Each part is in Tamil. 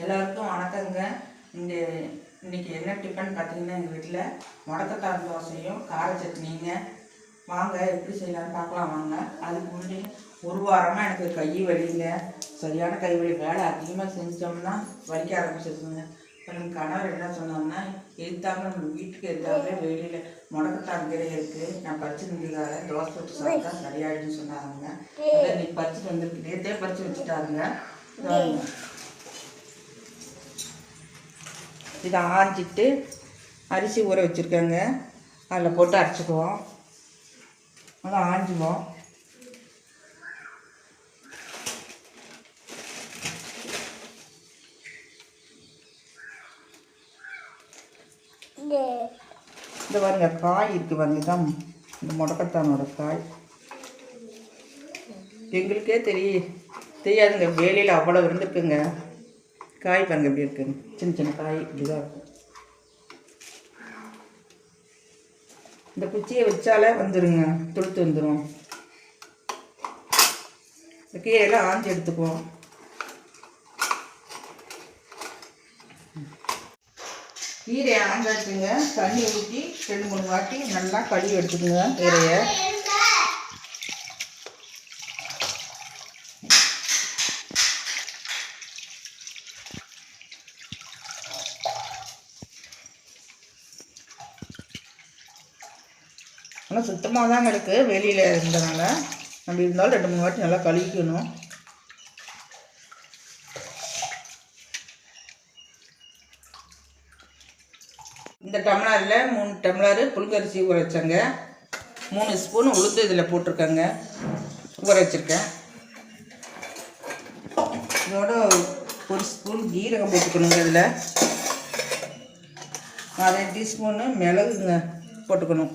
எல்லாருக்கும் வணக்கங்க. இன்னைக்கு என்ன டிஃபன் பார்த்தீங்கன்னா, எங்கள் வீட்டில் முடக்கத்தான் தோசையும் கார சட்னிங்க. வாங்க எப்படி செய்யலான்னு பார்க்கலாம் வாங்க. அதுக்கு முன்னாடி ஒரு வாரமாக எனக்கு கை வலிங்க, சரியான கை வலி. வேலை அதிகமாக செஞ்சோம்னா வலிக்க ஆரம்பிச்சிருக்குங்க. எங்கள் கணவர் என்ன சொன்னாங்கன்னா, எதிர்த்தாங்க நம்ம வீட்டுக்கு எதிர்த்தாங்க வெளியில் முடக்கத்தான் கீரை இருக்குது, நான் பறிச்சு நின்றுக்கார தோசை வச்சு சாப்பிட்டா சரியாயிடுன்னு சொன்னாங்க. அதை இன்னைக்கு பறிச்சுட்டு வந்துருக்கு, நேற்றே பறித்து வச்சுட்டாருங்க. இதை ஆஞ்சிட்டு அரிசி ஊற வச்சுருக்கேங்க, அதில் போட்டு அரைச்சிக்குவோம். அதை ஆஞ்சுவோம். இந்த பாருங்க காய் இருக்குது பாருங்க, தான் இந்த முடக்கத்தானோட காய். எங்களுக்கே தெரியாதுங்க, வேலையில் அவ்வளோ இருந்துருக்குங்க. காய் பாருங்க எப்படி இருக்குங்க, சின்ன சின்ன காய் இப்படிதான் இருக்கும். இந்த குச்சியை வச்சாலே வந்துடுங்க, துளுத்து வந்துடும். இந்த கீரையெல்லாம் ஆஞ்சி எடுத்துக்குவோம். கீரையை ஆஞ்சாச்சுங்க, தண்ணி ஊற்றி 2-3 வாட்டி நல்லா கழுவி எடுத்துக்குங்க கீரையை. ஆனால் சுத்தமாக தான் இருக்குது, வெளியில் இருந்தனால. அப்படி இருந்தாலும் 2-3 வாட்டி நல்லா கழுவிக்கணும். இந்த டம்ளரில் 3 டம்ளரு புழுங்கரிசி ஊற வச்சேங்க. 3 ஸ்பூன் உளுந்து இதில் போட்டிருக்கேங்க, ஊற வச்சுருக்கேன். இதோட 1 ஸ்பூன் ஜீரகம் போட்டுக்கணுங்க. இதில் 1/2 டீஸ்பூனு மிளகுங்க போட்டுக்கணும்.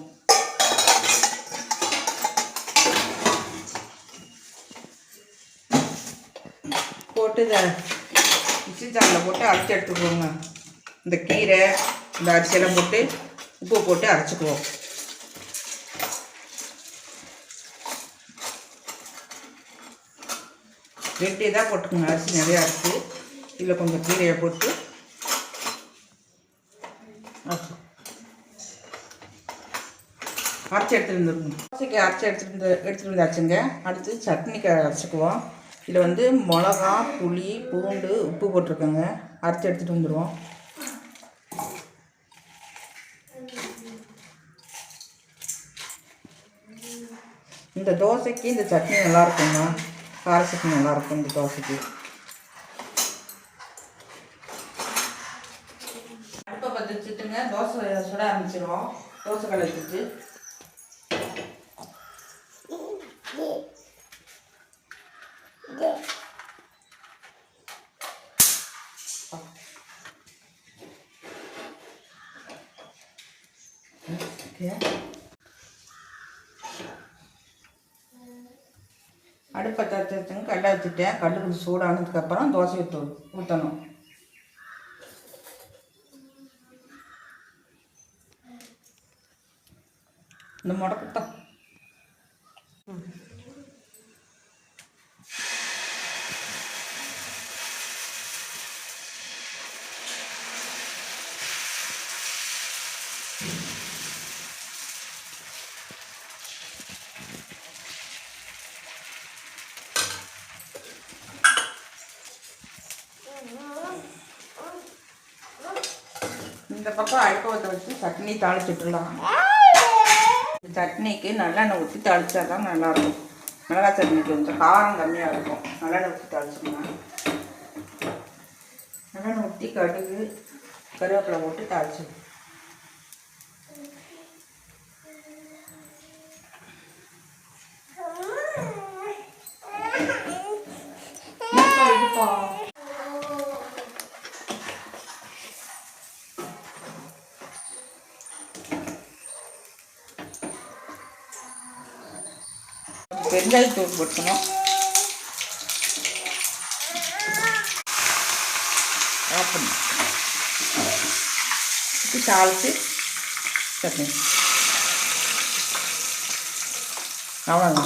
போட்டு இதை மிக்ஸி ஜாரில் போட்டு அரைச்சி எடுத்துக்குவோங்க. இந்த கீரை இந்த அரிசியெல்லாம் போட்டு உப்பு போட்டு அரைச்சிக்குவோம். வெட்டி தான் போட்டுக்கோங்க, அரிசி நிறையா இருக்குது. இதில் கொஞ்சம் கீரையை போட்டு அரைச்சி எடுத்துகிட்டு வந்துருக்கணும். தோசைக்கு அரைச்சி எடுத்துகிட்டு வந்தாச்சுங்க. அடுத்து சட்னிக்கு அரைச்சிக்குவோம். இதில் வந்து மிளகா, புளி, பூண்டு, உப்பு போட்டிருக்கோங்க. அரைச்சி எடுத்துகிட்டு வந்துடுவோம். இந்த தோசைக்கு இந்த சட்னி நல்லாயிருக்குங்க, கார சட்னி நல்லாயிருக்கும் இந்த தோசைக்கு. அடுப்பை பற்ற வச்சுட்டுங்க, தோசை சுட ஆரம்பிச்சிடுவோம். தோசை கல்லை வச்சுட்டு அடுப்பை தச்சுங்க, கல்லை வச்சுட்டேன். கல் கொஞ்சம் சூடானதுக்கப்புறம் தோசையை ஊற்றணும். இந்த முடக்கத்தான் இந்த பக்கம் அடுப்பை வச்சு சட்னி தாளிச்சுட்டுலாம். இந்த சட்னிக்கு நல்லெண்ணெய் ஊற்றி தாளித்தா தான் நல்லாயிருக்கும். மிளகாய் சட்னிக்கு கொஞ்சம் காரம் கம்மியாக இருக்கும். நல்லெண்ணெய் ஊற்றி தாளிச்சோம்னா, நல்லெண்ணெய் ஊற்றி கடுகு கருவேப்பிலை போட்டு தாளிச்சு வெங்காயத்தூள் போட்டுக்கணும். தாளித்து சட்னி அவ்வளோங்க,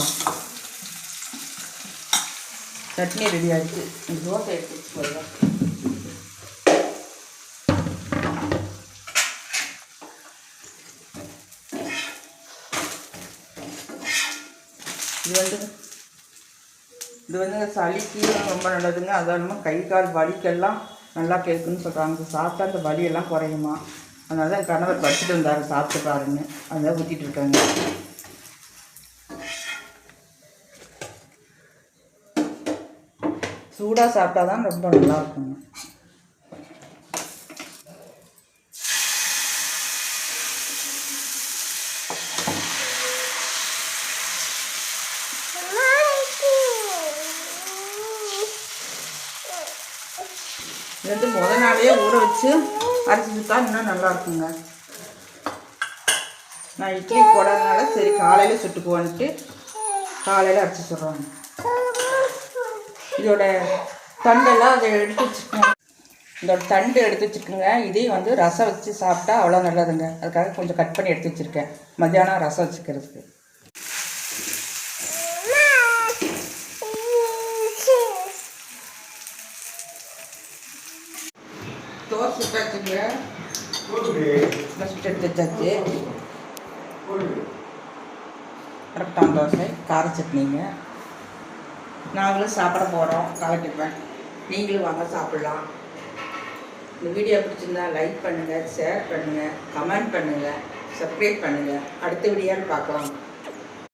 சட்னி ரெடி ஆகிடுச்சு. தோசை எடுத்து போயிடலாம். இது வந்து சளிக்கு ரொம்ப நல்லதுங்க. அது இல்லாமல் கை கால் வலிக்கெல்லாம் நல்லா கேட்குன்னு சொல்கிறாங்க. சாப்பிட்டா அந்த வலியெல்லாம் குறையுமா. அதனால தான் கணவர் படிச்சுட்டு வந்தார், சாப்பிட்டு பாருங்க. அதான் ஊற்றிட்டு இருக்காங்க. சூடாக சாப்பிட்டா தான் ரொம்ப நல்லா இருக்குங்க. இது வந்து முத நாளையே ஊற வச்சு அரைச்சி சுட்டா இன்னும் நல்லா இருக்குங்க. நான் இட்லி போடாதனால சரி காலையில் சுட்டுக்குவோன்ட்டு காலையில் அரைச்சி சுடுறாங்க. இதோட தண்டெல்லாம் அதை எடுத்து வச்சுக்கோங்க. இதோட தண்டு எடுத்து வச்சுக்கோங்க. இதையும் வந்து ரசம் வச்சு சாப்பிட்டா அவ்வளோ நல்லதுங்க. அதுக்காக கொஞ்சம் கட் பண்ணி எடுத்து வச்சுருக்கேன், மத்தியானம் ரசம் வச்சுக்கிறதுக்கு. தோசை சுட்டாச்சுங்க, சுட்டு எடுத்து வச்சாச்சு. கரெக்டான தோசை, கார சட்னிங்க. நாங்களும் சாப்பிட போகிறோம் கலக்கிப்பேன். நீங்களும் வாங்க சாப்பிட்லாம். இந்த வீடியோ பிடிச்சிருந்தா லைக் பண்ணுங்கள், ஷேர் பண்ணுங்கள், கமெண்ட் பண்ணுங்கள், சப்ஸ்கிரைப் பண்ணுங்கள். அடுத்த வீடியோவில் பார்க்கலாம்.